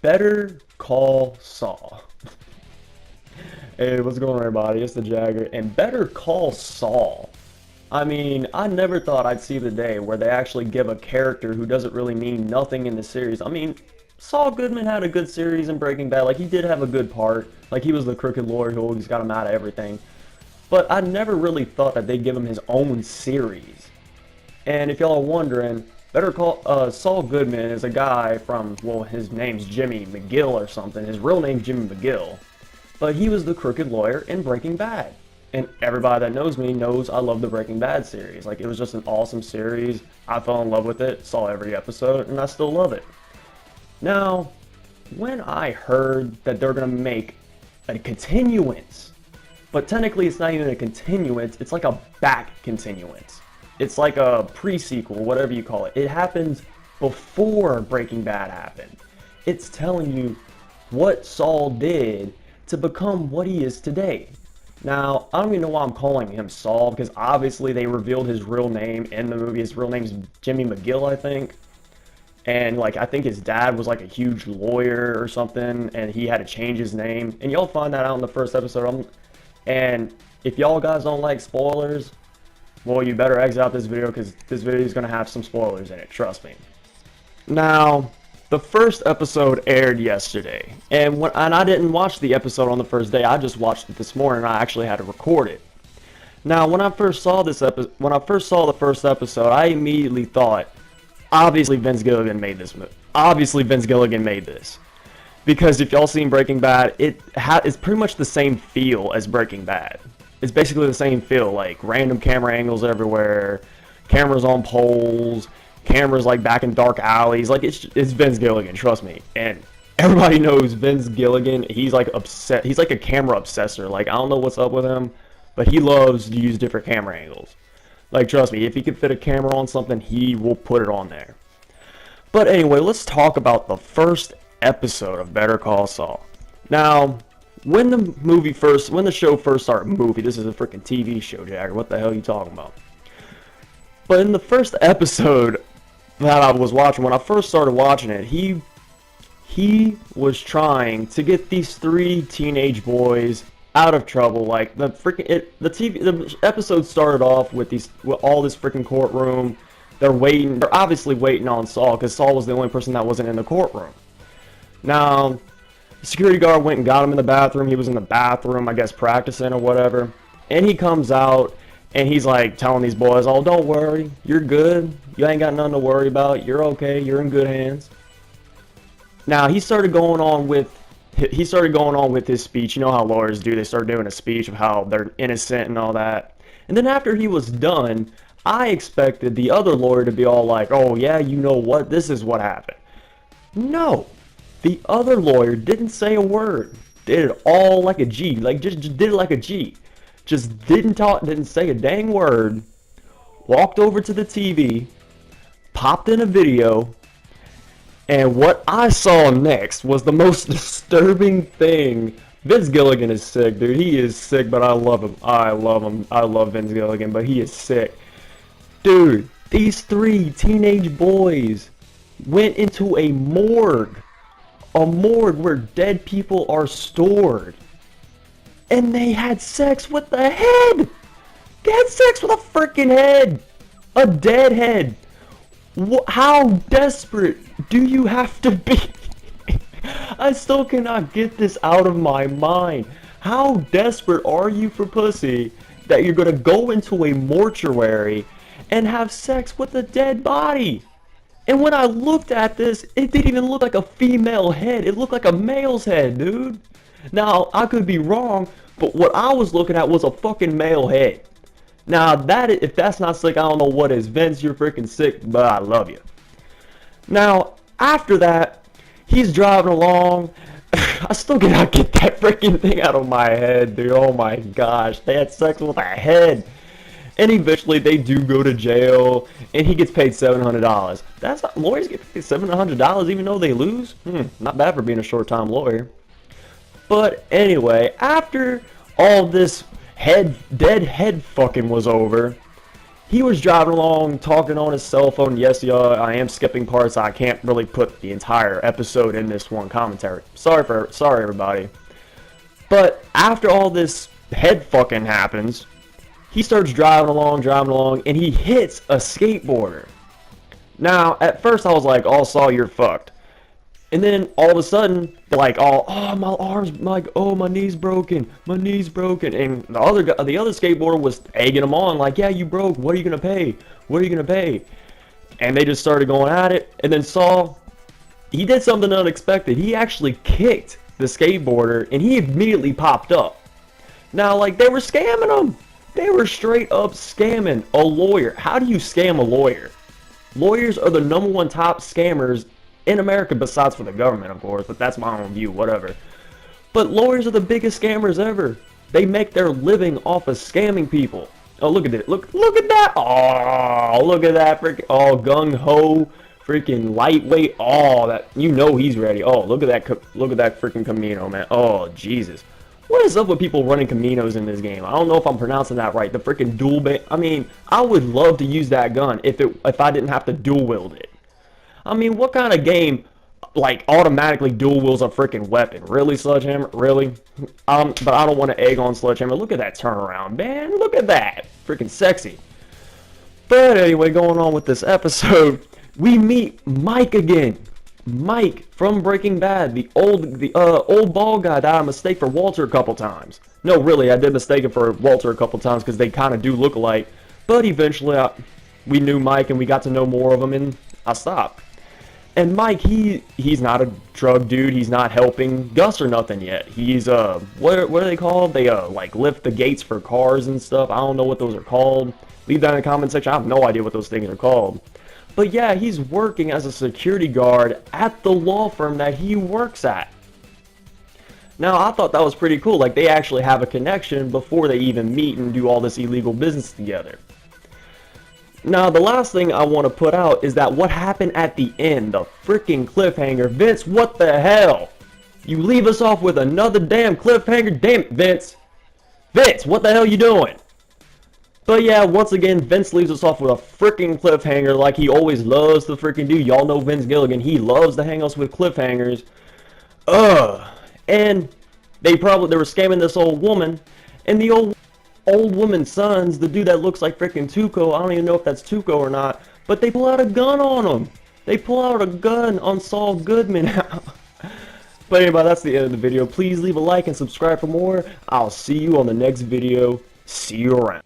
Better Call Saul. Hey, what's going on, everybody? It's the Jagger, and Better Call Saul. I mean, I never thought I'd see the day where they actually give a character who doesn't really mean nothing in the series. I mean, Saul Goodman had a good series in Breaking Bad. Like, he did have a good part. Like, he was the crooked lawyer who always got him out of everything. But I never really thought that they'd give him his own series. And if y'all are wondering, Saul Goodman is a guy from, well, his name's Jimmy McGill or something. His real name's Jimmy McGill. But he was the crooked lawyer in Breaking Bad. And everybody that knows me knows I love the Breaking Bad series. Like, it was just an awesome series. I fell in love with it, saw every episode, and I still love it. Now, when I heard that they're going to make a continuance, but technically it's not even a continuance, it's like a back continuance. It's like a pre-sequel, whatever you call it. It happens before Breaking Bad happened. It's telling you what Saul did to become what he is today. Now, I don't even know why I'm calling him Saul, because obviously they revealed his real name in the movie. His real name's Jimmy McGill, I think. And, like, I think his dad was, like, a huge lawyer or something, and he had to change his name. And y'all find that out in the first episode. And if y'all guys don't like spoilers, well, you better exit out this video, because this video is going to have some spoilers in it, trust me. Now, the first episode aired yesterday, and I didn't watch the episode on the first day. I just watched it this morning. I actually had to record it. Now, when I first saw the first episode, I immediately thought, obviously Vince Gilligan made this movie. Obviously Vince Gilligan made this, because if y'all seen Breaking Bad, it's pretty much the same feel as Breaking Bad. It's basically the same feel, like random camera angles everywhere, cameras on poles, cameras like back in dark alleys. Like, it's Vince Gilligan, trust me. And everybody knows Vince Gilligan. He's like upset. He's like a camera obsessor. Like, I don't know what's up with him, but he loves to use different camera angles. Like, trust me, if he can fit a camera on something, he will put it on there. But anyway, let's talk about the first episode of Better Call Saul. Now, when the show first started, this is a freaking TV show, Jagger. What the hell are you talking about? But in the first episode that I was watching, when I first started watching it, he was trying to get these three teenage boys out of trouble. Like, the episode started off with all this freaking courtroom. They're obviously waiting on Saul, because Saul was the only person that wasn't in the courtroom. Now, the security guard went and got him in the bathroom. He was in the bathroom, I guess, practicing or whatever. And he comes out, and he's like telling these boys, "Oh, don't worry, you're good. You ain't got nothing to worry about. You're okay. You're in good hands." Now, he started going on with his speech. You know how lawyers do. They start doing a speech of how they're innocent and all that. And then after he was done, I expected the other lawyer to be all like, "Oh yeah, you know what? This is what happened." No. The other lawyer didn't say a word. Did it all like a G. Like, just did it like a G. Just didn't talk, didn't say a dang word. Walked over to the TV, popped in a video, and what I saw next was the most disturbing thing. Vince Gilligan is sick, dude. He is sick, but I love him. I love him. I love Vince Gilligan, but he is sick. Dude, these three teenage boys went into a morgue. A morgue where dead people are stored. And they had sex with the head! They had sex with a freaking head! A dead head! How desperate do you have to be? I still cannot get this out of my mind. How desperate are you for pussy that you're gonna go into a mortuary and have sex with a dead body? And when I looked at this, it didn't even look like a female head. It looked like a male's head, dude. Now, I could be wrong, but what I was looking at was a fucking male head. Now, if that's not sick, I don't know what is. Vince, you're freaking sick, but I love you. Now, after that, he's driving along. I still cannot get that freaking thing out of my head, dude. Oh my gosh, they had sex with a head. And eventually they do go to jail, and he gets paid $700. Lawyers get paid $700 even though they lose? Not bad for being a short-time lawyer. But anyway, after all this dead head fucking was over, He was driving along, talking on his cell phone. Yes, y'all, I am skipping parts. I can't really put the entire episode in this one commentary. Sorry everybody. But after all this head fucking happens, he starts driving along, and he hits a skateboarder. Now, at first I was like, oh, Saul, you're fucked. And then all of a sudden, they're like, oh, my arm's, my knee's broken, And the other skateboarder was egging him on, like, yeah, you broke. What are you gonna pay? And they just started going at it. And then Saul, he did something unexpected. He actually kicked the skateboarder, and he immediately popped up. Now, like, they were scamming him. They were straight up scamming a lawyer. How do you scam a lawyer? Lawyers are the #1 top scammers in America, besides for the government, of course, but that's my own view, whatever. But lawyers are the biggest scammers ever. They make their living off of scamming people. Oh, look at it. Look at that. Oh, look at that freaking, oh, gung-ho, freaking lightweight. Oh, that, you know he's ready. Oh, look at that freaking Camino, man. Oh, Jesus. What is up with people running Caminos in this game? I don't know if I'm pronouncing that right. The freaking dual band. I mean, I would love to use that gun if I didn't have to dual wield it. I mean, what kind of game, like, automatically dual wields a freaking weapon? Really, Sledgehammer? Really? But I don't want to egg on Sledgehammer. Look at that turnaround, man. Look at that. Freaking sexy. But anyway, going on with this episode, we meet Mike again. Mike from Breaking Bad, the old bald guy that I mistake for Walter a couple times. No, really, I did mistake him for Walter a couple times because they kind of do look alike. But eventually, we knew Mike and we got to know more of him, and I stopped. And Mike, he's not a drug dude. He's not helping Gus or nothing yet. He's what are they called? They like lift the gates for cars and stuff. I don't know what those are called. Leave that in the comment section. I have no idea what those things are called. But yeah, he's working as a security guard at the law firm that he works at. Now, I thought that was pretty cool. Like, they actually have a connection before they even meet and do all this illegal business together. Now, the last thing I want to put out is that what happened at the end, the freaking cliffhanger. Vince, what the hell? You leave us off with another damn cliffhanger? Damn it, Vince. Vince, what the hell you doing? But yeah, once again, Vince leaves us off with a freaking cliffhanger like he always loves to freaking do. Y'all know Vince Gilligan. He loves to hang us with cliffhangers. And they were scamming this old woman, and the old woman's son's the dude that looks like freaking Tuco. I don't even know if that's Tuco or not, but they pull out a gun on him. They pull out a gun on Saul Goodman. But anyway, that's the end of the video. Please leave a like and subscribe for more. I'll see you on the next video. See you around.